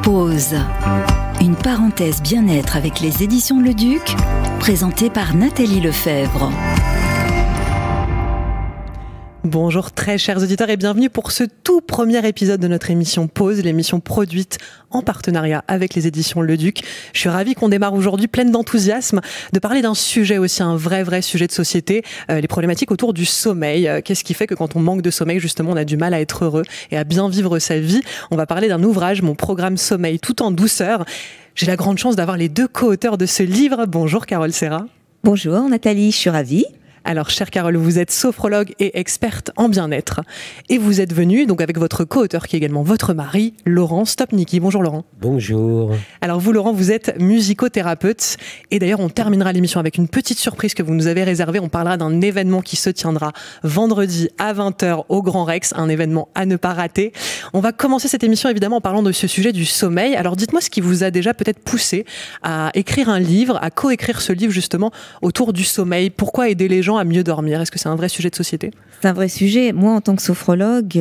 Pause. Une parenthèse bien-être avec les éditions Le Duc, présentée par Nathalie Lefebvre. Bonjour très chers auditeurs et bienvenue pour ce tout premier épisode de notre émission Pause, l'émission produite en partenariat avec les éditions Le Duc. Je suis ravie qu'on démarre aujourd'hui pleine d'enthousiasme de parler d'un sujet aussi, un vrai sujet de société, les problématiques autour du sommeil. Qu'est-ce qui fait que quand on manque de sommeil, justement, on a du mal à être heureux et à bien vivre sa vie? On va parler d'un ouvrage, mon programme Sommeil, tout en douceur. J'ai la grande chance d'avoir les deux co-auteurs de ce livre. Bonjour Carole Serra. Bonjour Nathalie, je suis ravie. Alors, chère Carole, vous êtes sophrologue et experte en bien-être. Et vous êtes venue, donc avec votre co-auteur qui est également votre mari, Laurent Stopnicki. Bonjour Laurent. Bonjour. Alors vous, Laurent, vous êtes musicothérapeute. Et d'ailleurs, on terminera l'émission avec une petite surprise que vous nous avez réservée. On parlera d'un événement qui se tiendra vendredi à 20h au Grand Rex, un événement à ne pas rater. On va commencer cette émission évidemment en parlant de ce sujet du sommeil. Alors dites-moi ce qui vous a déjà peut-être poussé à écrire un livre, à coécrire ce livre justement autour du sommeil. Pourquoi aider les gens à mieux dormir? Est-ce que c'est un vrai sujet de société? C'est un vrai sujet. Moi, en tant que sophrologue,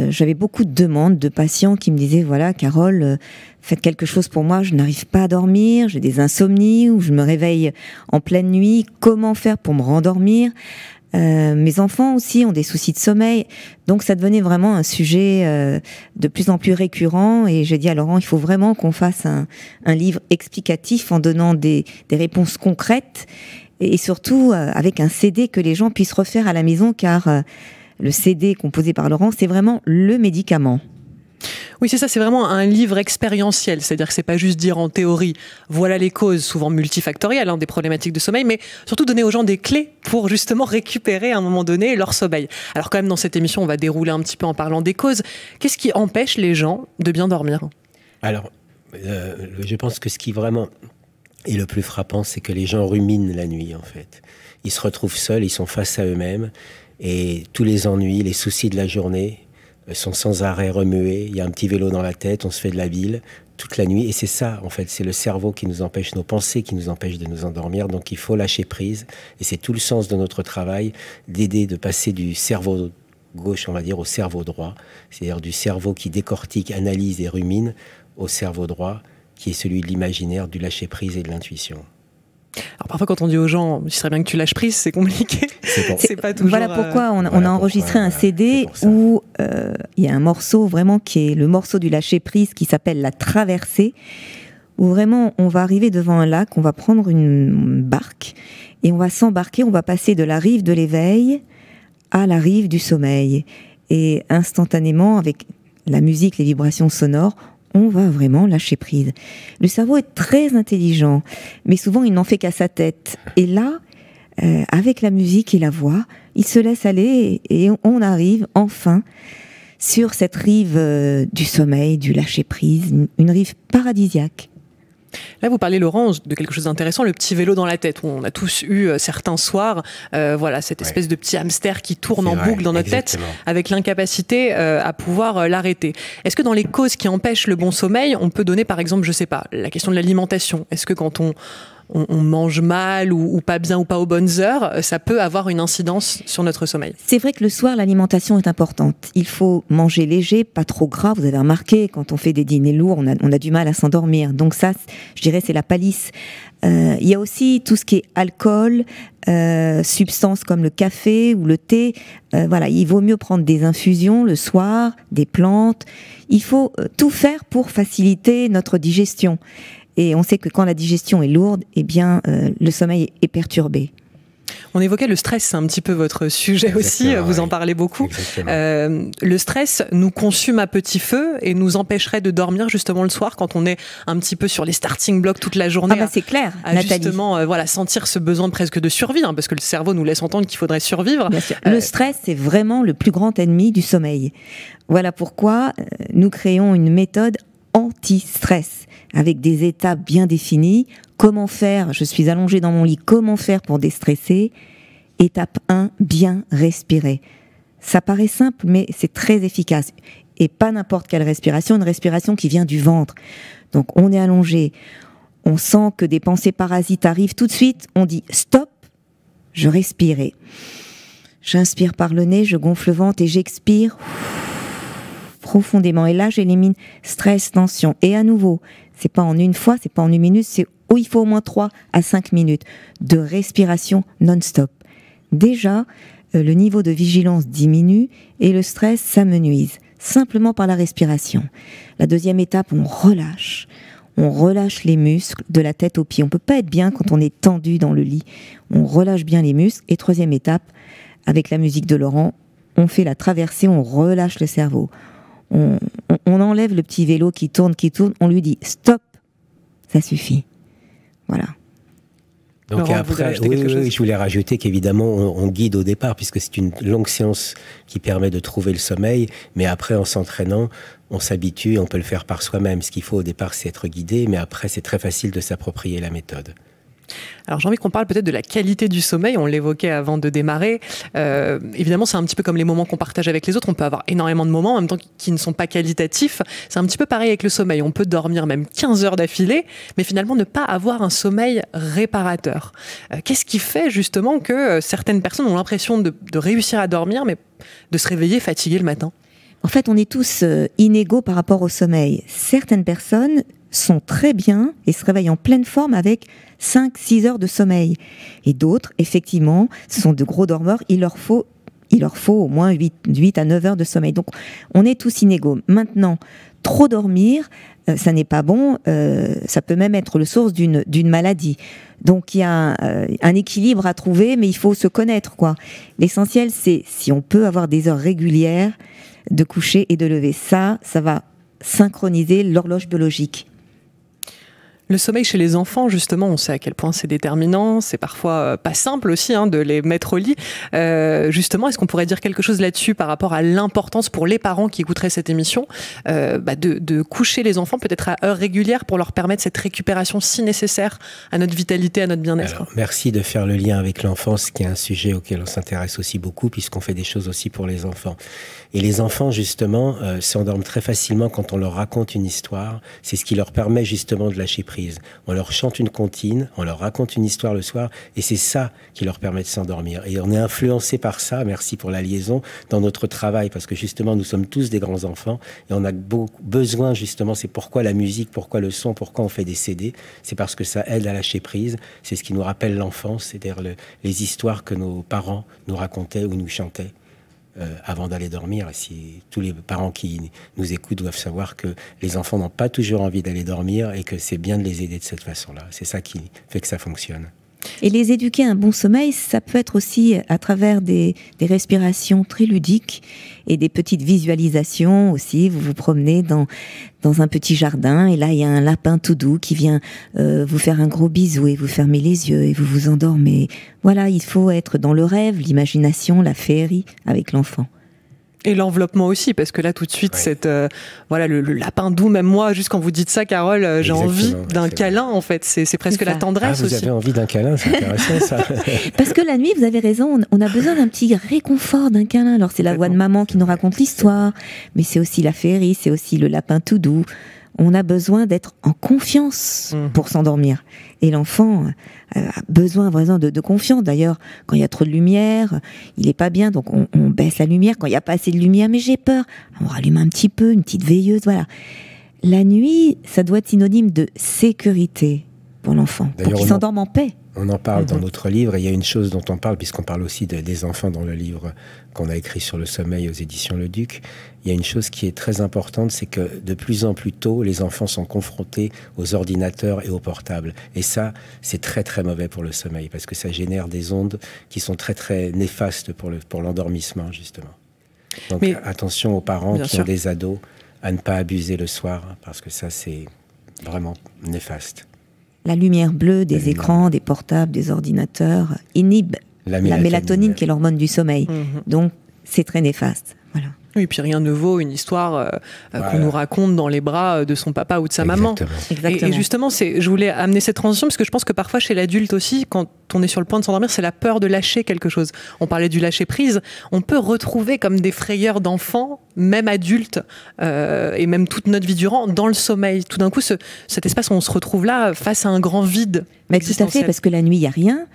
j'avais beaucoup de demandes de patients qui me disaient, voilà, Carole, faites quelque chose pour moi, je n'arrive pas à dormir, j'ai des insomnies, ou je me réveille en pleine nuit, comment faire pour me rendormir? Mes enfants aussi ont des soucis de sommeil, donc ça devenait vraiment un sujet de plus en plus récurrent, et j'ai dit à Laurent, il faut vraiment qu'on fasse un livre explicatif en donnant des réponses concrètes, et surtout avec un CD que les gens puissent refaire à la maison, car le CD composé par Laurent, c'est vraiment le médicament. Oui, c'est ça, c'est vraiment un livre expérientiel, c'est-à-dire que c'est pas juste dire en théorie, voilà les causes, souvent multifactorielles, des problématiques de sommeil, mais surtout donner aux gens des clés pour justement récupérer à un moment donné leur sommeil. Alors quand même, dans cette émission, on va dérouler un petit peu en parlant des causes. Qu'est-ce qui empêche les gens de bien dormir? Alors, je pense que ce qui vraiment est le plus frappant, c'est que les gens ruminent la nuit, en fait. Ils se retrouvent seuls, ils sont face à eux-mêmes, et tous les ennuis, les soucis de la journée sont sans arrêt remués. Il y a un petit vélo dans la tête, on se fait de la bile toute la nuit, et c'est ça, en fait, c'est le cerveau qui nous empêche, nos pensées qui nous empêchent de nous endormir, donc il faut lâcher prise, et c'est tout le sens de notre travail, d'aider, de passer du cerveau gauche, on va dire, au cerveau droit, c'est-à-dire du cerveau qui décortique, analyse et rumine, au cerveau droit, qui est celui de l'imaginaire, du lâcher-prise et de l'intuition. Alors parfois quand on dit aux gens, il serait bien que tu lâches prise, c'est compliqué. C'est pas toujours... Voilà pourquoi on a enregistré un CD où il y a un morceau vraiment qui est le morceau du lâcher-prise qui s'appelle La Traversée, où vraiment on va arriver devant un lac, on va prendre une barque et on va s'embarquer, on va passer de la rive de l'éveil à la rive du sommeil. Et instantanément, avec la musique, les vibrations sonores, on va vraiment lâcher prise. Le cerveau est très intelligent, mais souvent il n'en fait qu'à sa tête. Et là, avec la musique et la voix, il se laisse aller et on arrive enfin sur cette rive du sommeil, du lâcher prise, une rive paradisiaque. Là, vous parlez, Laurent, de quelque chose d'intéressant, le petit vélo dans la tête, où on a tous eu certains soirs, voilà, cette espèce de petit hamster qui tourne en boucle dans notre tête, avec l'incapacité à pouvoir l'arrêter. Est-ce que dans les causes qui empêchent le bon sommeil, on peut donner, par exemple, je sais pas, la question de l'alimentation? Est-ce que quand on mange mal ou pas bien ou pas aux bonnes heures, ça peut avoir une incidence sur notre sommeil? C'est vrai que le soir, l'alimentation est importante. Il faut manger léger, pas trop gras. Vous avez remarqué, quand on fait des dîners lourds, on a du mal à s'endormir. Donc ça, je dirais, c'est la palisse. Il y a aussi tout ce qui est alcool, substances comme le café ou le thé. Voilà, il vaut mieux prendre des infusions le soir, des plantes. Il faut tout faire pour faciliter notre digestion. Et on sait que quand la digestion est lourde, eh bien, le sommeil est perturbé. On évoquait le stress, c'est un petit peu votre sujet aussi, vous en parlez beaucoup. Le stress nous consume à petit feu et nous empêcherait de dormir justement le soir quand on est un petit peu sur les starting blocks toute la journée. Ah bah c'est clair, Nathalie. Justement, voilà, sentir ce besoin presque de survie, parce que le cerveau nous laisse entendre qu'il faudrait survivre. Bien sûr. Le stress, c'est vraiment le plus grand ennemi du sommeil. Voilà pourquoi nous créons une méthode anti-stress, avec des étapes bien définies. Comment faire? Je suis allongée dans mon lit. Comment faire pour déstresser? Étape 1, bien respirer. Ça paraît simple, mais c'est très efficace. Et pas n'importe quelle respiration, une respiration qui vient du ventre. Donc on est allongé, on sent que des pensées parasites arrivent tout de suite, on dit stop, je respire. J'inspire par le nez, je gonfle le ventre et j'expire profondément. Et là, j'élimine stress, tension. Et à nouveau, c'est pas en une fois, c'est pas en une minute, c'est il faut au moins 3 à 5 minutes de respiration non-stop. Déjà, le niveau de vigilance diminue et le stress s'amenuise, simplement par la respiration. La deuxième étape, on relâche les muscles de la tête aux pieds. On peut pas être bien quand on est tendu dans le lit. On relâche bien les muscles. Et troisième étape, avec la musique de Laurent, on fait la traversée, on relâche le cerveau. On enlève le petit vélo qui tourne, on lui dit stop, ça suffit. Voilà. Donc Laurent, après, oui, je voulais rajouter qu'évidemment, on guide au départ, puisque c'est une longue séance qui permet de trouver le sommeil, mais après, en s'entraînant, on s'habitue, on peut le faire par soi-même. Ce qu'il faut au départ, c'est être guidé, mais après, c'est très facile de s'approprier la méthode. Alors j'ai envie qu'on parle peut-être de la qualité du sommeil, on l'évoquait avant de démarrer. Évidemment, c'est un petit peu comme les moments qu'on partage avec les autres, on peut avoir énormément de moments en même temps qui ne sont pas qualitatifs. C'est un petit peu pareil avec le sommeil, on peut dormir même 15 heures d'affilée, mais finalement ne pas avoir un sommeil réparateur. Qu'est-ce qui fait justement que certaines personnes ont l'impression de réussir à dormir, mais de se réveiller fatigué le matin? En fait, on est tous inégaux par rapport au sommeil. Certaines personnes sont très bien et se réveillent en pleine forme avec 5-6 heures de sommeil. Et d'autres, effectivement, ce sont de gros dormeurs, il leur faut au moins 8 à 9 heures de sommeil. Donc, on est tous inégaux. Maintenant, trop dormir, ça n'est pas bon, ça peut même être le source d'une maladie. Donc, il y a un équilibre à trouver, mais il faut se connaître, quoi. L'essentiel, c'est si on peut avoir des heures régulières de coucher et de lever. Ça va synchroniser l'horloge biologique. Le sommeil chez les enfants, justement, on sait à quel point c'est déterminant, c'est parfois pas simple aussi de les mettre au lit. Justement, est-ce qu'on pourrait dire quelque chose là-dessus par rapport à l'importance pour les parents qui écouteraient cette émission de coucher les enfants peut-être à heure régulière pour leur permettre cette récupération si nécessaire à notre vitalité, à notre bien-être? Alors, merci de faire le lien avec l'enfance, qui est un sujet auquel on s'intéresse aussi beaucoup, puisqu'on fait des choses aussi pour les enfants. Et les enfants, justement, s'endorment très facilement quand on leur raconte une histoire. C'est ce qui leur permet justement de lâcher prise. On leur chante une comptine, on leur raconte une histoire le soir, et c'est ça qui leur permet de s'endormir. Et on est influencé par ça, merci pour la liaison, dans notre travail, parce que justement, nous sommes tous des grands enfants, et on a besoin, justement, c'est pourquoi la musique, pourquoi le son, pourquoi on fait des CD, c'est parce que ça aide à lâcher prise, c'est ce qui nous rappelle l'enfance, c'est-à-dire les histoires que nos parents nous racontaient ou nous chantaient. Avant d'aller dormir. Si tous les parents qui nous écoutent doivent savoir que les enfants n'ont pas toujours envie d'aller dormir et que c'est bien de les aider de cette façon-là. C'est ça qui fait que ça fonctionne. Et les éduquer à un bon sommeil, ça peut être aussi à travers des respirations très ludiques et des petites visualisations aussi. Vous vous promenez dans un petit jardin et là, il y a un lapin tout doux qui vient vous faire un gros bisou et vous fermez les yeux et vous vous endormez. Voilà, il faut être dans le rêve, l'imagination, la féerie avec l'enfant. Et l'enveloppement aussi, parce que là, tout de suite, le lapin doux, même moi, juste quand vous dites ça, Carole, j'ai envie d'un câlin, en fait. C'est presque la tendresse aussi. Vous avez envie d'un câlin, c'est intéressant, ça. Parce que la nuit, vous avez raison, on a besoin d'un petit réconfort, d'un câlin. Alors, c'est la voix de maman qui nous raconte l'histoire, mais c'est aussi la féerie, c'est aussi le lapin tout doux. On a besoin d'être en confiance pour s'endormir. Et l'enfant a besoin vraiment de confiance. D'ailleurs, quand il y a trop de lumière, il n'est pas bien, donc on baisse la lumière. Quand il n'y a pas assez de lumière, mais j'ai peur, on rallume un petit peu, une petite veilleuse, voilà. La nuit, ça doit être synonyme de sécurité pour l'enfant, pour qu'il s'endorme en paix. On en parle dans notre livre, et il y a une chose dont on parle, puisqu'on parle aussi des enfants dans le livre qu'on a écrit sur le sommeil aux éditions Le Duc. Il y a une chose qui est très importante, c'est que de plus en plus tôt, les enfants sont confrontés aux ordinateurs et aux portables. Et ça, c'est très très mauvais pour le sommeil, parce que ça génère des ondes qui sont très très néfastes pour l'endormissement, justement. Donc attention aux parents qui ont des ados à ne pas abuser le soir, parce que ça, c'est vraiment néfaste. La lumière bleue des écrans, des portables, des ordinateurs inhibe la mélatonine qui est l'hormone du sommeil. Donc, c'est très néfaste. Voilà. Oui, puis rien ne vaut une histoire qu'on nous raconte dans les bras de son papa ou de sa maman. Exactement. Et justement, je voulais amener cette transition parce que je pense que parfois chez l'adulte aussi, quand on est sur le point de s'endormir, c'est la peur de lâcher quelque chose. On parlait du lâcher prise. On peut retrouver comme des frayeurs d'enfants, même adultes, et même toute notre vie durant, dans le sommeil. Tout d'un coup, cet espace où on se retrouve là face à un grand vide. Mais tout à fait, parce que la nuit, il n'y a rien.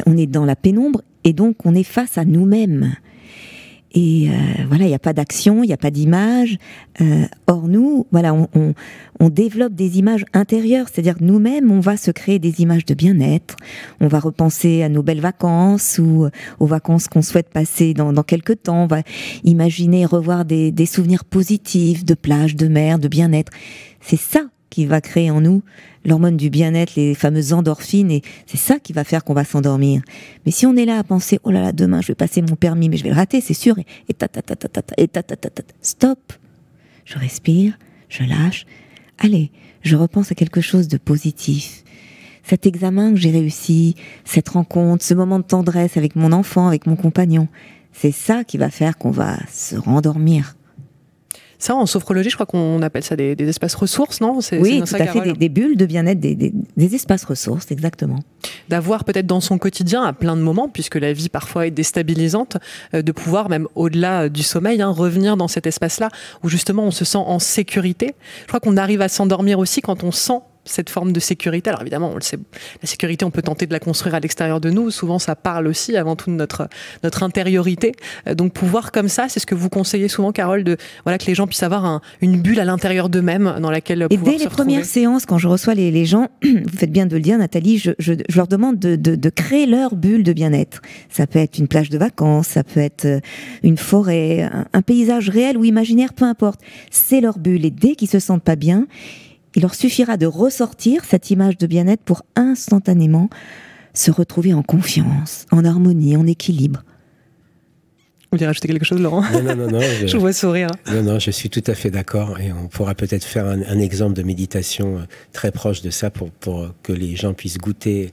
On est dans la pénombre et donc on est face à nous-mêmes. Et voilà, il n'y a pas d'action, il n'y a pas d'image. Or nous, voilà, on développe des images intérieures, c'est-à-dire que nous-mêmes, on va se créer des images de bien-être. On va repenser à nos belles vacances ou aux vacances qu'on souhaite passer dans quelques temps. On va imaginer revoir des souvenirs positifs de plage, de mer, de bien-être. C'est ça qui va créer en nous l'hormone du bien-être, les fameuses endorphines, et c'est ça qui va faire qu'on va s'endormir. Mais si on est là à penser, oh là là, demain je vais passer mon permis, mais je vais le rater, c'est sûr, stop, je respire, je lâche, allez, je repense à quelque chose de positif. Cet examen que j'ai réussi, cette rencontre, ce moment de tendresse avec mon enfant, avec mon compagnon, c'est ça qui va faire qu'on va se rendormir. Ça, en sophrologie, je crois qu'on appelle ça des espaces ressources, non? Oui, tout à fait, des bulles de bien-être, des espaces ressources, exactement. D'avoir peut-être dans son quotidien, à plein de moments, puisque la vie parfois est déstabilisante, de pouvoir, même au-delà du sommeil, revenir dans cet espace-là, où justement on se sent en sécurité. Je crois qu'on arrive à s'endormir aussi quand on sent cette forme de sécurité. Alors évidemment, on le sait, la sécurité, on peut tenter de la construire à l'extérieur de nous. Souvent, ça parle aussi avant tout de notre intériorité. Donc pouvoir comme ça, c'est ce que vous conseillez souvent, Carole, que les gens puissent avoir une bulle à l'intérieur d'eux-mêmes dans laquelle pouvoir se retrouver. Et dès les premières séances, quand je reçois les gens, vous faites bien de le dire, Nathalie, je leur demande de créer leur bulle de bien-être. Ça peut être une plage de vacances, ça peut être une forêt, un paysage réel ou imaginaire, peu importe. C'est leur bulle. Et dès qu'ils se sentent pas bien, il leur suffira de ressortir cette image de bien-être pour instantanément se retrouver en confiance, en harmonie, en équilibre. Vous voulez rajouter quelque chose, Laurent? Non. Je vous vois sourire. Non, je suis tout à fait d'accord. Et on pourra peut-être faire un exemple de méditation très proche de ça pour que les gens puissent goûter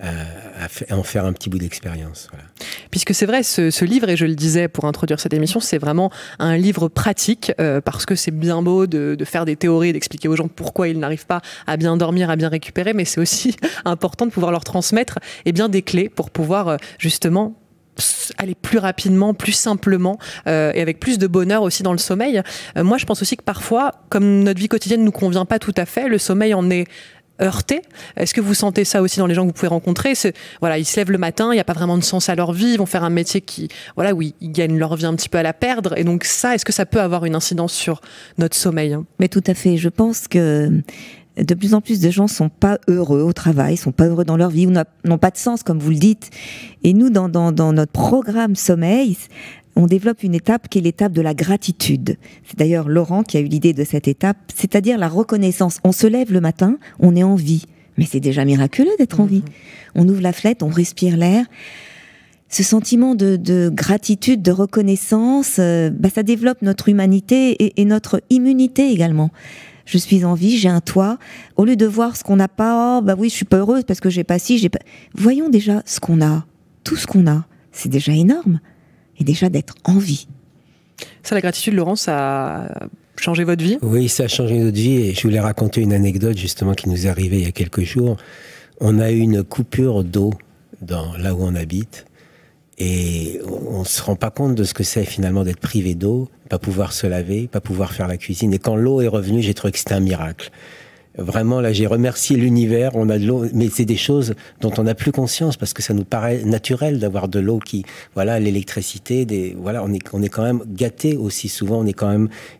à en faire un petit bout d'expérience. Voilà. Puisque c'est vrai, ce livre, et je le disais pour introduire cette émission, c'est vraiment un livre pratique, parce que c'est bien beau de faire des théories, d'expliquer aux gens pourquoi ils n'arrivent pas à bien dormir, à bien récupérer, mais c'est aussi important de pouvoir leur transmettre des clés pour pouvoir justement aller plus rapidement, plus simplement, et avec plus de bonheur aussi dans le sommeil. Moi, je pense aussi que parfois, comme notre vie quotidienne ne nous convient pas tout à fait, le sommeil en est heurté. Est-ce que vous sentez ça aussi dans les gens que vous pouvez rencontrer? Ils se lèvent le matin, il n'y a pas vraiment de sens à leur vie, ils vont faire un métier où ils gagnent leur vie un petit peu à la perdre. Et donc ça, est-ce que ça peut avoir une incidence sur notre sommeil? Mais tout à fait. Je pense que de plus en plus de gens sont pas heureux au travail, sont pas heureux dans leur vie, ou n'ont pas de sens, comme vous le dites. Et nous, dans notre programme sommeil, on développe une étape qui est l'étape de la gratitude. C'est d'ailleurs Laurent qui a eu l'idée de cette étape, c'est-à-dire la reconnaissance. On se lève le matin, on est en vie. Mais c'est déjà miraculeux d'être en vie. On ouvre la fenêtre, on respire l'air. Ce sentiment de gratitude, de reconnaissance, ça développe notre humanité et notre immunité également. Je suis en vie, j'ai un toit. Au lieu de voir ce qu'on n'a pas, oui, je suis pas heureuse parce que j'ai pas ci, j'ai pas... Voyons déjà ce qu'on a. Tout ce qu'on a, c'est déjà énorme. Et déjà d'être en vie. Ça, la gratitude, Laurent, ça a changé votre vie? Oui, ça a changé notre vie. Et je voulais raconter une anecdote justement qui nous est arrivée il y a quelques jours. On a eu une coupure d'eau là où on habite. Et on ne se rend pas compte de ce que c'est finalement d'être privé d'eau, pas pouvoir se laver, pas pouvoir faire la cuisine. Et quand l'eau est revenue, j'ai trouvé que c'était un miracle. Vraiment, là, j'ai remercié l'univers. On a de l'eau, mais c'est des choses dont on n'a plus conscience parce que ça nous paraît naturel d'avoir de l'eau l'électricité, on est quand même gâté aussi souvent.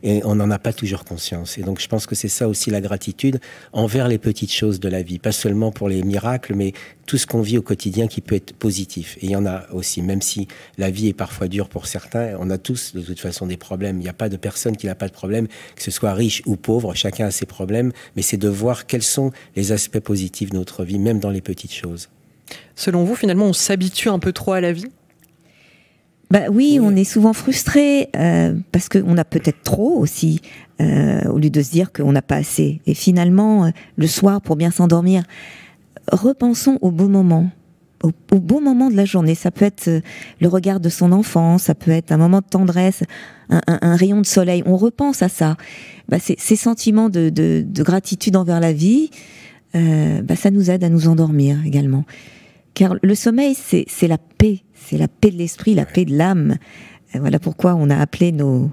Et on n'en a pas toujours conscience. Et donc, je pense que c'est ça aussi la gratitude envers les petites choses de la vie, pas seulement pour les miracles, mais tout ce qu'on vit au quotidien qui peut être positif. Et il y en a aussi, même si la vie est parfois dure pour certains, on a tous de toute façon des problèmes. Il n'y a pas de personne qui n'a pas de problème, que ce soit riche ou pauvre, chacun a ses problèmes, mais c'est de voir quels sont les aspects positifs de notre vie, même dans les petites choses. Selon vous, finalement, on s'habitue un peu trop à la vie? Oui, on est souvent frustré parce qu'on a peut-être trop aussi, au lieu de se dire qu'on n'a pas assez. Et finalement, le soir, pour bien s'endormir, repensons au beau moment. Au beau moment de la journée. Ça peut être le regard de son enfant, ça peut être un moment de tendresse, un rayon de soleil. On repense à ça. Ces sentiments de gratitude envers la vie, ça nous aide à nous endormir également. Car le sommeil, c'est la paix. C'est la paix de l'esprit, la paix de l'âme. Voilà pourquoi on a appelé nos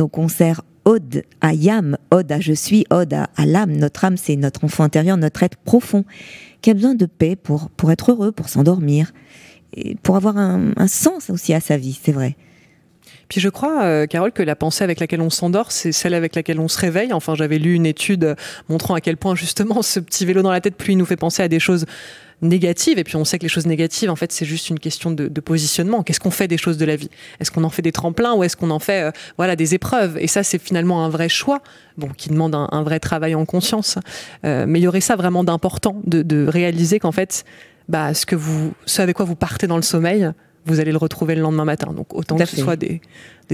concerts Ode à Yam, Ode à Je suis, Ode à l'âme. Notre âme, c'est notre enfant intérieur, notre être profond, qui a besoin de paix pour être heureux, pour s'endormir, et pour avoir un sens aussi à sa vie, c'est vrai. Puis je crois, Carole, que la pensée avec laquelle on s'endort, c'est celle avec laquelle on se réveille. Enfin, j'avais lu une étude montrant à quel point justement ce petit vélo dans la tête, plus il nous fait penser à des choses négatives, et puis on sait que les choses négatives, en fait, c'est juste une question de positionnement. Qu'est-ce qu'on fait des choses de la vie? Est-ce qu'on en fait des tremplins ou est-ce qu'on en fait des épreuves? Et ça, c'est finalement un vrai choix, qui demande un vrai travail en conscience. Mais il y aurait ça vraiment d'important, de réaliser qu'en fait, ce avec quoi vous partez dans le sommeil, vous allez le retrouver le lendemain matin. Donc autant que ce soit des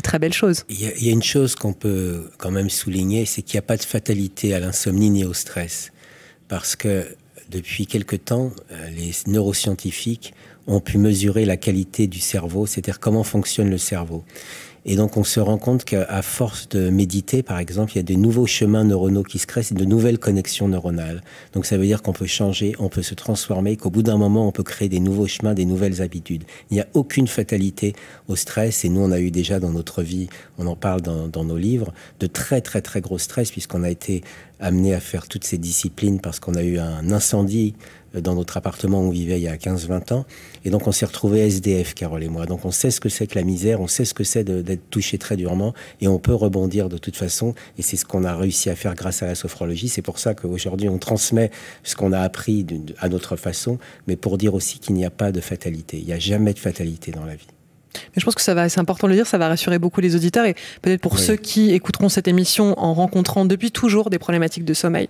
très belles choses. Il y a une chose qu'on peut quand même souligner, c'est qu'il n'y a pas de fatalité à l'insomnie ni au stress. Parce que depuis quelque temps, les neuroscientifiques ont pu mesurer la qualité du cerveau, c'est-à-dire comment fonctionne le cerveau. Et donc on se rend compte qu'à force de méditer, par exemple, il y a de nouveaux chemins neuronaux qui se créent, c'est de nouvelles connexions neuronales. Donc ça veut dire qu'on peut changer, on peut se transformer, qu'au bout d'un moment, on peut créer des nouveaux chemins, des nouvelles habitudes. Il n'y a aucune fatalité au stress, et nous on a eu déjà dans notre vie, on en parle dans nos livres, de très très très gros stress, puisqu'on a été amené à faire toutes ces disciplines parce qu'on a eu un incendie dans notre appartement où on vivait il y a 15-20 ans. Et donc on s'est retrouvés SDF, Carole et moi. Donc on sait ce que c'est que la misère, on sait ce que c'est d'être touché très durement, et on peut rebondir de toute façon. Et c'est ce qu'on a réussi à faire grâce à la sophrologie. C'est pour ça qu'aujourd'hui on transmet ce qu'on a appris à notre façon, mais pour dire aussi qu'il n'y a pas de fatalité. Il n'y a jamais de fatalité dans la vie. Mais je pense que c'est important de le dire, ça va rassurer beaucoup les auditeurs, et peut-être pour ceux qui écouteront cette émission en rencontrant depuis toujours des problématiques de sommeil,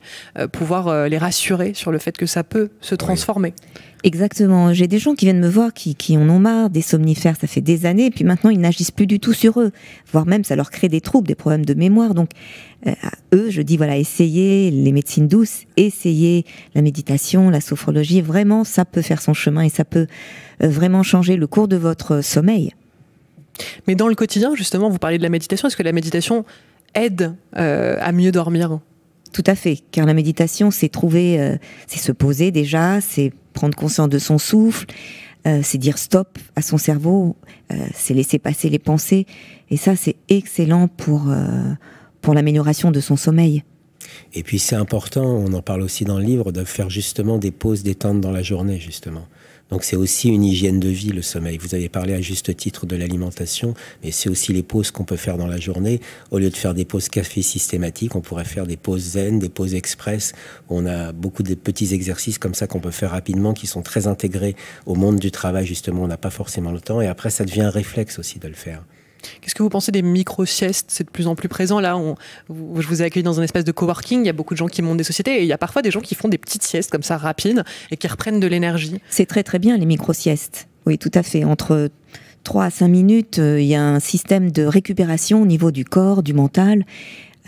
pouvoir les rassurer sur le fait que ça peut se transformer. Exactement. J'ai des gens qui viennent me voir qui en ont marre des somnifères, ça fait des années, et puis maintenant ils n'agissent plus du tout sur eux, voire même ça leur crée des troubles, des problèmes de mémoire. Donc à eux, je dis essayez les médecines douces, essayez la méditation, la sophrologie, vraiment ça peut faire son chemin et ça peut vraiment changer le cours de votre sommeil. Mais dans le quotidien, justement, vous parlez de la méditation, est-ce que la méditation aide à mieux dormir ? Tout à fait, car la méditation, c'est c'est se poser déjà, c'est prendre conscience de son souffle, c'est dire stop à son cerveau, c'est laisser passer les pensées, et ça, c'est excellent pour l'amélioration de son sommeil. Et puis c'est important, on en parle aussi dans le livre, de faire justement des pauses détente dans la journée, justement. Donc c'est aussi une hygiène de vie, le sommeil. Vous avez parlé à juste titre de l'alimentation, mais c'est aussi les pauses qu'on peut faire dans la journée. Au lieu de faire des pauses café systématiques, on pourrait faire des pauses zen, des pauses express. On a beaucoup de petits exercices comme ça qu'on peut faire rapidement, qui sont très intégrés au monde du travail, justement. On n'a pas forcément le temps, et après ça devient un réflexe aussi de le faire. Qu'est-ce que vous pensez des micro-siestes? C'est de plus en plus présent. Là, je vous ai accueilli dans un espace de coworking. Il y a beaucoup de gens qui montent des sociétés. Et il y a parfois des gens qui font des petites siestes comme ça, rapides, et qui reprennent de l'énergie. C'est très très bien, les micro-siestes. Oui, tout à fait. Entre 3 à 5 minutes, il y a un système de récupération au niveau du corps, du mental.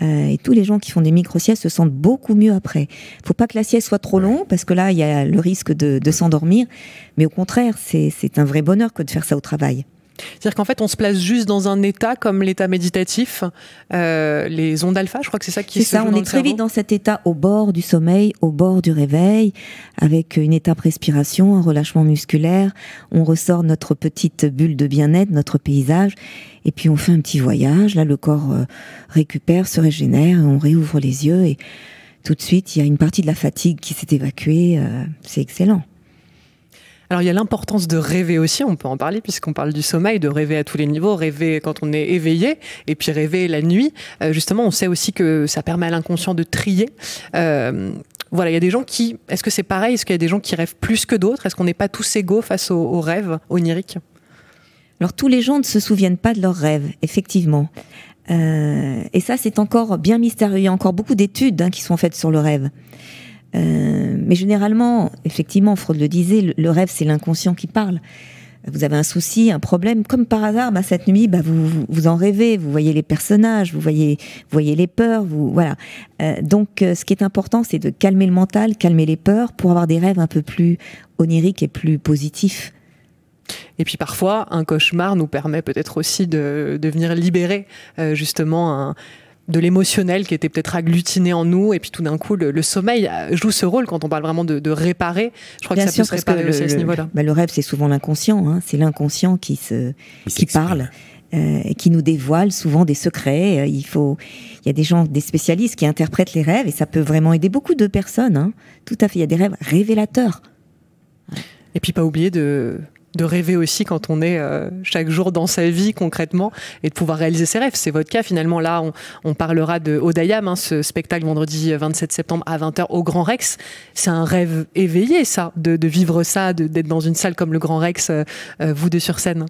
Et tous les gens qui font des micro-siestes se sentent beaucoup mieux après. Il ne faut pas que la sieste soit trop longue, parce que là, il y a le risque de s'endormir. Mais au contraire, c'est un vrai bonheur que de faire ça au travail. C'est-à-dire qu'en fait, on se place juste dans un état comme l'état méditatif, les ondes alpha, je crois que c'est ça qui se joue dans le cerveau. On est très vite dans cet état au bord du sommeil, au bord du réveil, avec une étape respiration, un relâchement musculaire. On ressort notre petite bulle de bien-être, notre paysage, et puis on fait un petit voyage. Là, le corps récupère, se régénère, on réouvre les yeux, et tout de suite, il y a une partie de la fatigue qui s'est évacuée. C'est excellent. Alors il y a l'importance de rêver aussi, on peut en parler puisqu'on parle du sommeil, de rêver à tous les niveaux, rêver quand on est éveillé et puis rêver la nuit. Justement, on sait aussi que ça permet à l'inconscient de trier. Voilà, il y a des gens qui... Est-ce que c'est pareil? Est-ce qu'il y a des gens qui rêvent plus que d'autres? Est-ce qu'on n'est pas tous égaux face aux rêves oniriques? Alors tous les gens ne se souviennent pas de leurs rêves, effectivement. Et ça, c'est encore bien mystérieux. Il y a encore beaucoup d'études qui sont faites sur le rêve. Mais généralement, effectivement, Freud le disait, le rêve, c'est l'inconscient qui parle. Vous avez un souci, un problème, comme par hasard, cette nuit, vous en rêvez, vous voyez les personnages, vous voyez les peurs, voilà. Donc, ce qui est important, c'est de calmer le mental, calmer les peurs, pour avoir des rêves un peu plus oniriques et plus positifs. Et puis parfois, un cauchemar nous permet peut-être aussi de venir libérer justement de l'émotionnel qui était peut-être agglutiné en nous, et puis tout d'un coup le sommeil joue ce rôle quand on parle vraiment de réparer. Je crois que ça peut se réparer aussi à ce niveau-là. Le rêve, c'est souvent l'inconscient, c'est l'inconscient qui parle, et qui nous dévoile souvent des secrets. Il y a des spécialistes qui interprètent les rêves, et ça peut vraiment aider beaucoup de personnes. Tout à fait, il y a des rêves révélateurs. Et puis pas oublier de de rêver aussi quand on est chaque jour dans sa vie concrètement et de pouvoir réaliser ses rêves. C'est votre cas finalement. Là, on parlera de Odayam, ce spectacle vendredi 27 septembre à 20h au Grand Rex. C'est un rêve éveillé, ça, de vivre ça, d'être dans une salle comme le Grand Rex, vous deux sur scène.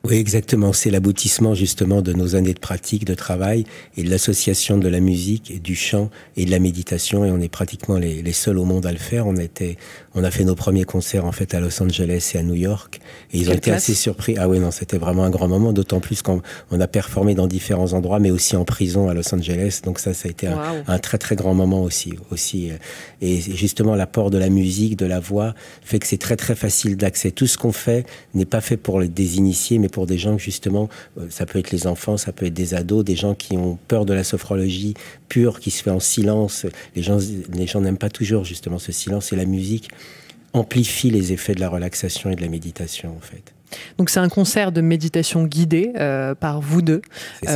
Oui, exactement. C'est l'aboutissement justement de nos années de pratique, de travail et de l'association de la musique et du chant et de la méditation. Et on est pratiquement les seuls au monde à le faire. On a fait nos premiers concerts en fait à Los Angeles et à New York. Et ils ont été assez surpris. Ah oui, non, c'était vraiment un grand moment. D'autant plus qu'on a performé dans différents endroits, mais aussi en prison à Los Angeles. Donc ça a été un très très grand moment aussi. Et justement, l'apport de la musique, de la voix, fait que c'est très très facile d'accès. Tout ce qu'on fait n'est pas fait pour des initiés, mais pour des gens justement, ça peut être les enfants, ça peut être des ados, des gens qui ont peur de la sophrologie pure, qui se fait en silence. Les gens n'aiment pas toujours justement ce silence, et la musique amplifie les effets de la relaxation et de la méditation en fait. Donc c'est un concert de méditation guidée par vous deux.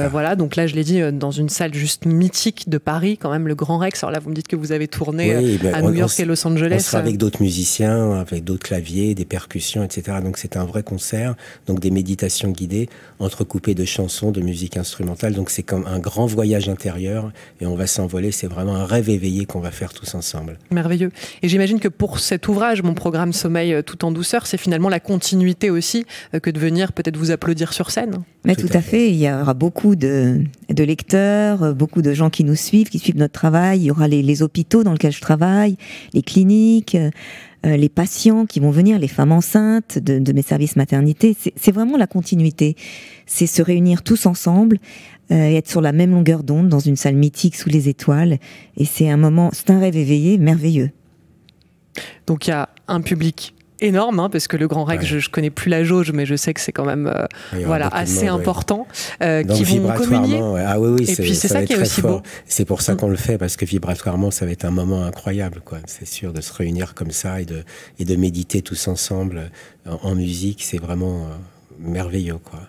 Voilà, donc là je l'ai dit, dans une salle juste mythique de Paris, quand même, le Grand Rex. Alors là vous me dites que vous avez tourné à New York et Los Angeles. On sera avec d'autres musiciens, avec d'autres claviers, des percussions, etc. Donc c'est un vrai concert, donc des méditations guidées, entrecoupées de chansons, de musique instrumentale. Donc c'est comme un grand voyage intérieur et on va s'envoler. C'est vraiment un rêve éveillé qu'on va faire tous ensemble. Merveilleux. Et j'imagine que pour cet ouvrage, mon programme Sommeil tout en douceur, c'est finalement la continuité aussi que de venir peut-être vous applaudir sur scène. Mais tout à fait. Il y aura beaucoup de lecteurs, beaucoup de gens qui nous suivent, qui suivent notre travail. Il y aura les hôpitaux dans lesquels je travaille, les cliniques, les patients qui vont venir, les femmes enceintes de mes services maternité. C'est vraiment la continuité. C'est se réunir tous ensemble et être sur la même longueur d'onde dans une salle mythique sous les étoiles. Et c'est un rêve éveillé, merveilleux. Donc il y a un public énorme, parce que le Grand Rex, je connais plus la jauge, mais je sais que c'est quand même assez important, qui vont communier. Ah oui, et puis c'est ça qui est aussi beau. C'est pour ça qu'on le fait, parce que vibratoirement, ça va être un moment incroyable, quoi. C'est sûr, de se réunir comme ça et de méditer tous ensemble en musique, c'est vraiment merveilleux, quoi.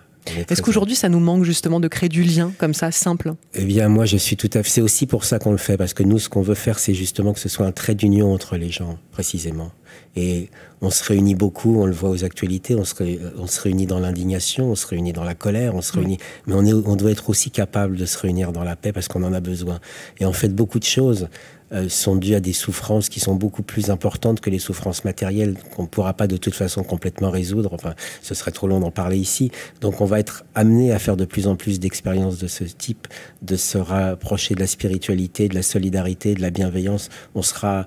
Est-ce qu'aujourd'hui, ça nous manque justement de créer du lien comme ça, simple? Eh bien, moi, je suis tout à fait... C'est aussi pour ça qu'on le fait, parce que nous, ce qu'on veut faire, c'est justement que ce soit un trait d'union entre les gens, précisément. Et on se réunit beaucoup, on le voit aux actualités, on se réunit dans l'indignation, on se réunit dans la colère, on se réunit... Mais on doit être aussi capable de se réunir dans la paix, parce qu'on en a besoin. Et en fait, beaucoup de choses sont dues à des souffrances qui sont beaucoup plus importantes que les souffrances matérielles qu'on ne pourra pas de toute façon complètement résoudre. Enfin, ce serait trop long d'en parler ici. Donc on va être amené à faire de plus en plus d'expériences de ce type, de se rapprocher de la spiritualité, de la solidarité, de la bienveillance. On sera,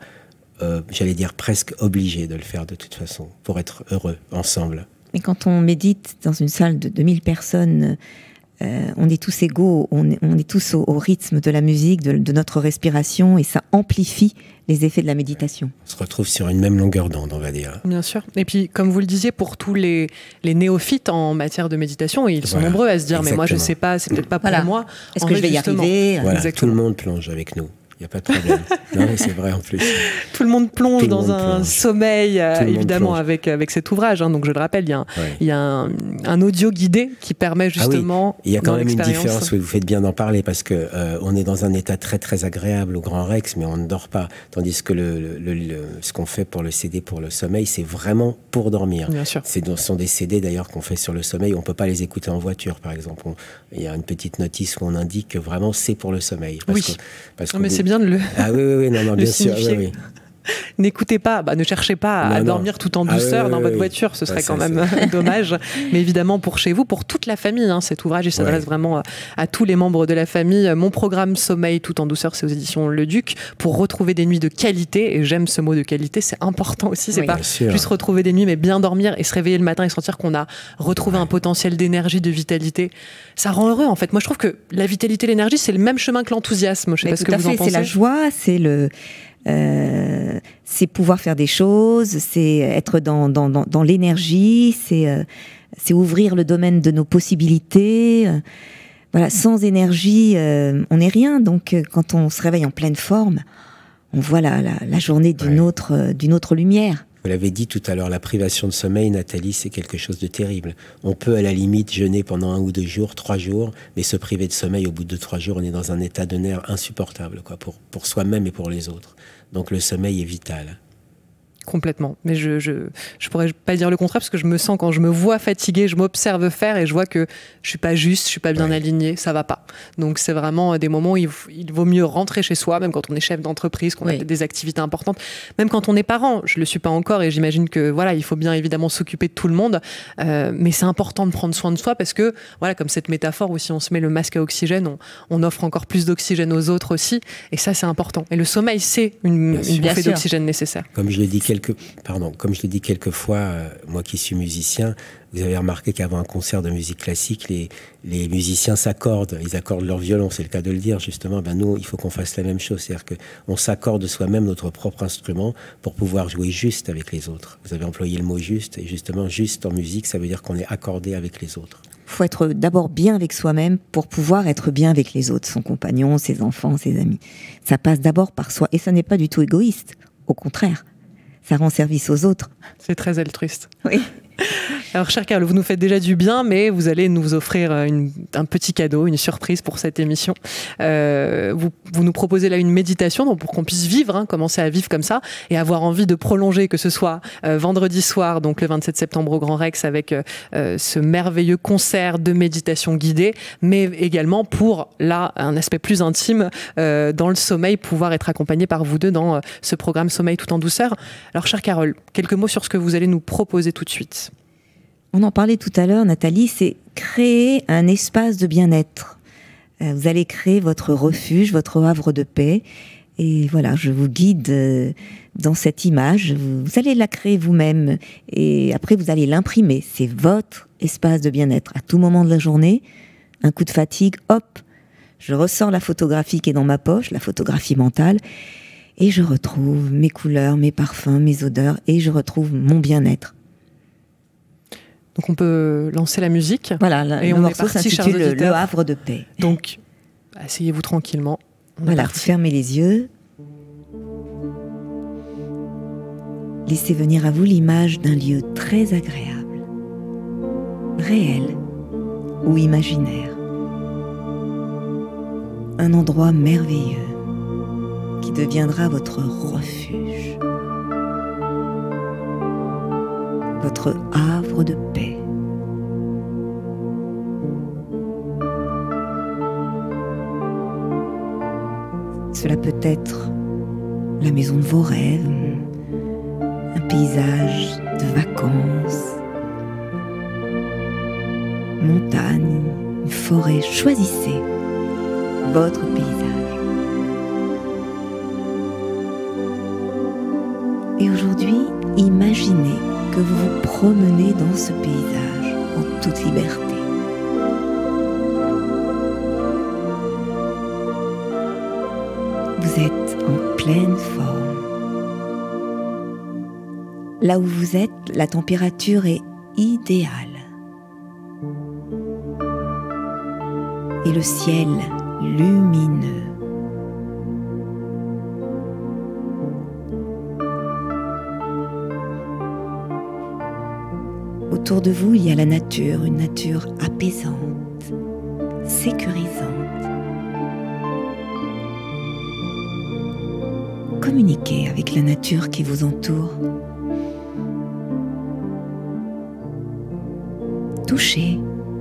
j'allais dire, presque obligé de le faire de toute façon, pour être heureux ensemble. Mais quand on médite dans une salle de 2000 personnes... on est tous égaux, on est tous au rythme de la musique, de notre respiration, et ça amplifie les effets de la méditation. On se retrouve sur une même longueur d'onde, on va dire. Bien sûr. Et puis, comme vous le disiez, pour tous les néophytes en matière de méditation, et ils sont nombreux à se dire, mais moi je sais pas, c'est peut-être pas pour moi. Est-ce que je vais y arriver? Tout le monde plonge avec nous. Il n'y a pas de problème. Non, mais c'est vrai en plus. Tout le monde plonge dans un sommeil, évidemment, avec cet ouvrage. Donc je le rappelle, il y a un audio guidé qui permet justement... Il y a quand même une différence, vous faites bien d'en parler, parce que on est dans un état très très agréable au Grand Rex, mais on ne dort pas. Tandis que ce qu'on fait pour le CD, pour le sommeil, c'est vraiment pour dormir. Bien sûr. Ce sont des CD d'ailleurs qu'on fait sur le sommeil. On ne peut pas les écouter en voiture, par exemple. Il y a une petite notice où on indique que vraiment c'est pour le sommeil. Parce mais c'est bien de le bien sûr, oui. N'écoutez pas, ne cherchez pas à dormir tout en douceur dans votre voiture, ce serait quand même dommage. Mais évidemment, pour chez vous, pour toute la famille, cet ouvrage, il s'adresse vraiment à tous les membres de la famille. Mon programme Sommeil tout en douceur, c'est aux éditions Le Duc, pour retrouver des nuits de qualité. Et j'aime ce mot de qualité, c'est important aussi. C'est pas juste retrouver des nuits, mais bien dormir et se réveiller le matin et sentir qu'on a retrouvé un potentiel d'énergie, de vitalité. Ça rend heureux, en fait. Moi, je trouve que la vitalité, l'énergie, c'est le même chemin que l'enthousiasme. Je sais pas ce que vous en pensez. C'est la joie, c'est pouvoir faire des choses, c'est être dans l'énergie, c'est ouvrir le domaine de nos possibilités. Voilà, sans énergie, on n'est rien. Donc, quand on se réveille en pleine forme, on voit la journée d'une autre lumière. Vous l'avez dit tout à l'heure, la privation de sommeil, Nathalie, c'est quelque chose de terrible. On peut à la limite jeûner pendant 1 ou 2 jours, 3 jours, mais se priver de sommeil au bout de 3 jours, on est dans un état de nerfs insupportable, pour soi-même et pour les autres. Donc le sommeil est vital. Complètement. Mais je pourrais pas dire le contraire parce que je me sens, quand je me vois fatiguée, je m'observe faire et je vois que je suis pas juste, je suis pas bien alignée, ça va pas. Donc c'est vraiment des moments où il vaut mieux rentrer chez soi, même quand on est chef d'entreprise, qu'on a des activités importantes, même quand on est parent. Je le suis pas encore et j'imagine que voilà, il faut bien évidemment s'occuper de tout le monde, mais c'est important de prendre soin de soi parce que voilà, comme cette métaphore où si on se met le masque à oxygène, on offre encore plus d'oxygène aux autres aussi, et ça c'est important. Et le sommeil, c'est une bouffée d'oxygène nécessaire. Comme je l'ai dit quelques fois, moi qui suis musicien, vous avez remarqué qu'avant un concert de musique classique, les musiciens s'accordent, ils accordent leur violon, c'est le cas de le dire justement. Nous, il faut qu'on fasse la même chose, c'est-à-dire qu'on s'accorde soi-même notre propre instrument pour pouvoir jouer juste avec les autres. Vous avez employé le mot juste, et justement juste en musique, ça veut dire qu'on est accordé avec les autres. Il faut être d'abord bien avec soi-même pour pouvoir être bien avec les autres, son compagnon, ses enfants, ses amis. Ça passe d'abord par soi, et ça n'est pas du tout égoïste, au contraire. Ça rend service aux autres. C'est très altruiste. Oui. Alors, chère Carole, vous nous faites déjà du bien, mais vous allez nous offrir un petit cadeau, une surprise pour cette émission. Vous nous proposez là une méditation donc pour qu'on puisse vivre, commencer à vivre comme ça, et avoir envie de prolonger, que ce soit vendredi soir, donc le 27 septembre au Grand Rex, avec ce merveilleux concert de méditation guidée, mais également pour, là, un aspect plus intime, dans le sommeil, pouvoir être accompagné par vous deux dans ce programme Sommeil tout en douceur. Alors, chère Carole, quelques mots sur ce que vous allez nous proposer tout de suite. On en parlait tout à l'heure, Nathalie, c'est créer un espace de bien-être. Vous allez créer votre refuge, votre havre de paix. Et voilà, je vous guide dans cette image. Vous allez la créer vous-même. Et après, vous allez l'imprimer. C'est votre espace de bien-être. À tout moment de la journée, un coup de fatigue, hop, je ressors la photographie qui est dans ma poche, la photographie mentale, et je retrouve mes couleurs, mes parfums, mes odeurs, et je retrouve mon bien-être. Donc on peut lancer la musique. Voilà, et le on morceau est parti, s'intitule Le Havre de paix. Donc, asseyez-vous tranquillement. Voilà, fermez les yeux. Laissez venir à vous l'image d'un lieu très agréable, réel ou imaginaire. Un endroit merveilleux qui deviendra votre refuge. Votre havre de paix. Cela peut être la maison de vos rêves, un paysage de vacances, montagne, une forêt. Choisissez votre paysage. Et aujourd'hui, imaginez que vous vous promenez dans ce paysage en toute liberté. Vous êtes en pleine forme. Là où vous êtes, la température est idéale. Et le ciel lumineux. Autour de vous, il y a la nature, une nature apaisante, sécurisante. Communiquez avec la nature qui vous entoure. Touchez,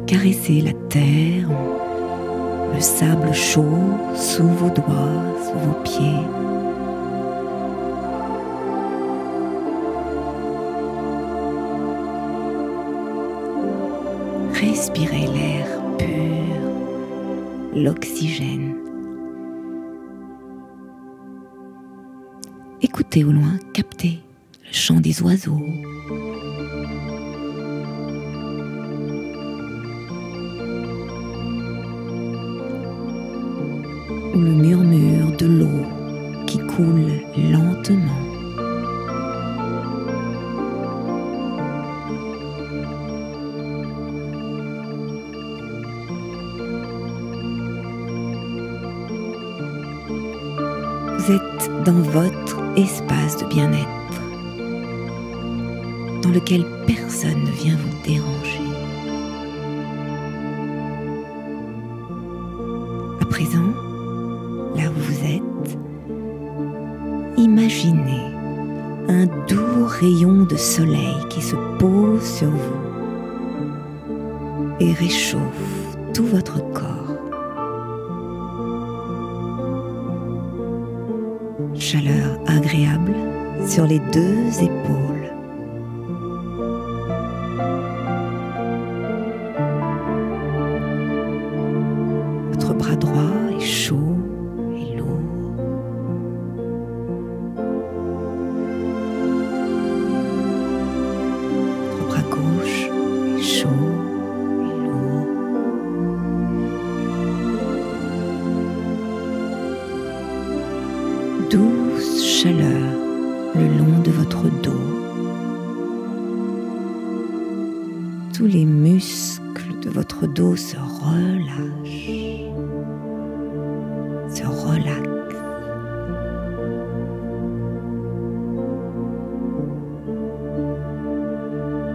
caressez la terre, le sable chaud sous vos doigts, sous vos pieds. Respirez l'air pur, l'oxygène. Écoutez au loin, captez le chant des oiseaux. Ou le murmure de l'eau qui coule lentement. Vous êtes dans votre espace de bien-être, dans lequel personne ne vient vous déranger. À présent, là où vous êtes, imaginez un doux rayon de soleil qui se pose sur vous et réchauffe tout votre corps. Chaleur agréable sur les deux épaules. Votre bras droit est chaud et lourd. Votre bras gauche est chaud et lourd. Douce chaleur le long de votre dos. Tous les muscles de votre dos se relâchent, se relaxent.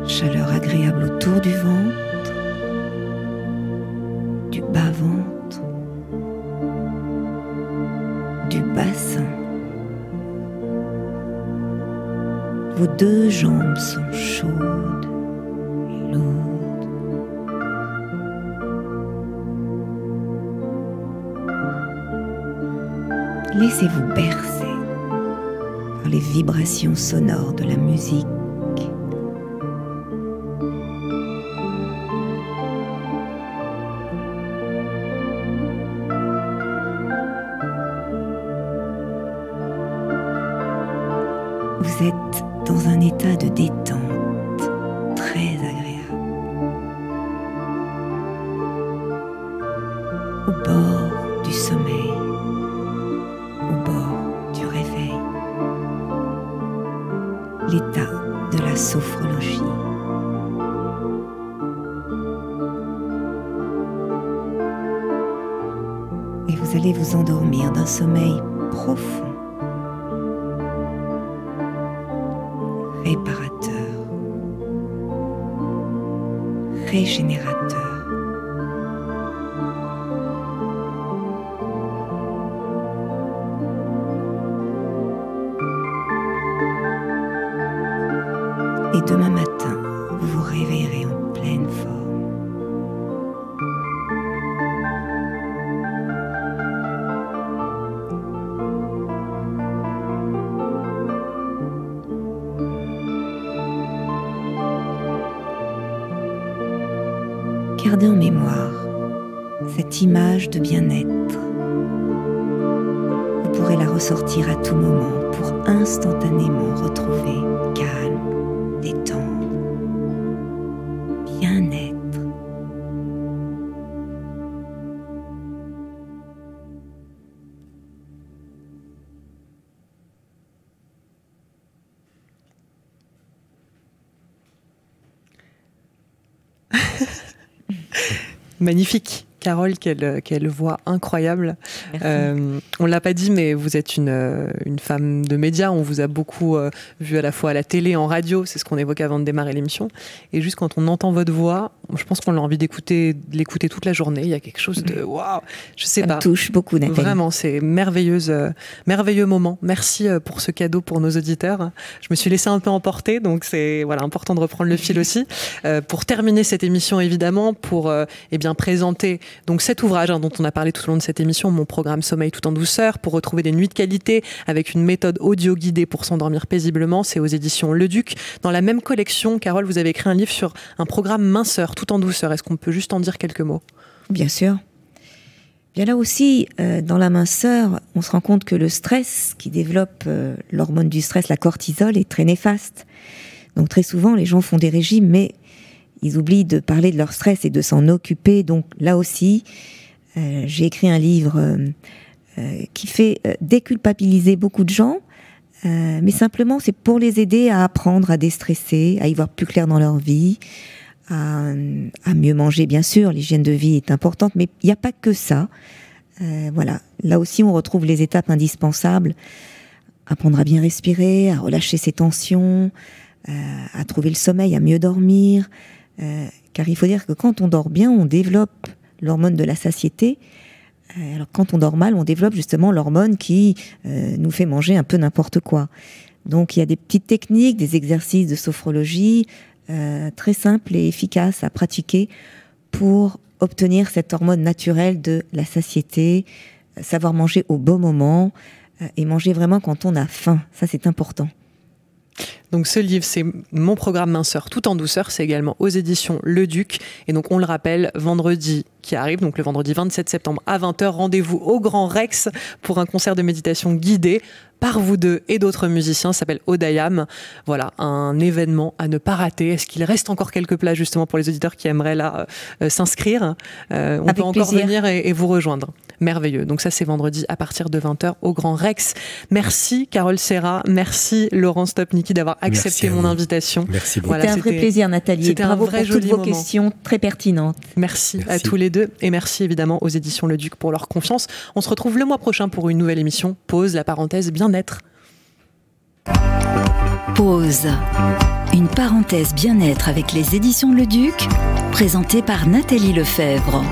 Chaleur agréable autour du ventre, du bas-ventre, du bassin. Vos deux jambes sont chaudes et lourdes. Laissez-vous bercer par les vibrations sonores de la musique. Vous êtes dans un état de détente très agréable, au bord du sommeil, au bord du réveil, l'état de la sophrologie. Et vous allez vous endormir d'un sommeil profond, réparateur, régénérateur. Et demain matin, vous vous réveillerez en pleine forme. Gardez en mémoire cette image de bien-être. Vous pourrez la ressortir à tout moment pour instantanément retrouver calme, détente, bien-être. Magnifique. Carole, quelle voix incroyable. On l'a pas dit, mais vous êtes une femme de médias. On vous a beaucoup vu à la fois à la télé, en radio. C'est ce qu'on évoquait avant de démarrer l'émission. Et juste quand on entend votre voix, je pense qu'on a envie de l'écouter toute la journée. Il y a quelque chose de waouh. Je sais pas. Ça me touche beaucoup, Nathalie. Vraiment, c'est merveilleux moment. Merci pour ce cadeau pour nos auditeurs. Je me suis laissée un peu emporter, donc c'est important de reprendre le fil aussi. Pour terminer cette émission, évidemment, pour présenter donc cet ouvrage dont on a parlé tout au long de cette émission, Mon programme Sommeil tout en douceur, pour retrouver des nuits de qualité avec une méthode audio guidée pour s'endormir paisiblement. C'est aux éditions Le Duc. Dans la même collection, Carole, vous avez écrit un livre sur un programme minceur tout en douceur. Est-ce qu'on peut juste en dire quelques mots ? Bien sûr. Bien là aussi, dans la minceur, on se rend compte que le stress qui développe l'hormone du stress, la cortisol, est très néfaste. Donc très souvent, les gens font des régimes, mais ils oublient de parler de leur stress et de s'en occuper. Donc là aussi, j'ai écrit un livre qui fait déculpabiliser beaucoup de gens, mais simplement c'est pour les aider à apprendre à déstresser, à y voir plus clair dans leur vie, à mieux manger, bien sûr. L'hygiène de vie est importante, mais il n'y a pas que ça. Voilà, là aussi on retrouve les étapes indispensables. Apprendre à bien respirer, à relâcher ses tensions, à trouver le sommeil, à mieux dormir. Car il faut dire que quand on dort bien, on développe l'hormone de la satiété. Alors quand on dort mal, on développe justement l'hormone qui nous fait manger un peu n'importe quoi. Donc il y a des petites techniques, des exercices de sophrologie très simples et efficaces à pratiquer pour obtenir cette hormone naturelle de la satiété, savoir manger au bon moment et manger vraiment quand on a faim. Ça, c'est important. Donc ce livre, c'est Mon programme minceur tout en douceur, c'est également aux éditions Le Duc. Et donc on le rappelle, vendredi qui arrive, donc le vendredi 27 septembre à 20h, rendez-vous au Grand Rex pour un concert de méditation guidé par vous deux et d'autres musiciens, ça s'appelle Odayam. Voilà, un événement à ne pas rater. Est-ce qu'il reste encore quelques places justement pour les auditeurs qui aimeraient là s'inscrire? On peut encore venir et vous rejoindre. Merveilleux. Donc ça, c'est vendredi à partir de 20h au Grand Rex. Merci Carole Serra, merci Laurent Stopnicky d'avoir accepté mon invitation. Merci beaucoup. C'était un vrai plaisir, Nathalie. C'était bravo un vrai pour toutes vos moment. questions très pertinentes. Merci à tous les deux et merci évidemment aux éditions Le Duc pour leur confiance. On se retrouve le mois prochain pour une nouvelle émission. Pause, la parenthèse bien-être. Pause. Une parenthèse bien-être avec les éditions Le Duc, présentée par Nathalie Lefebvre.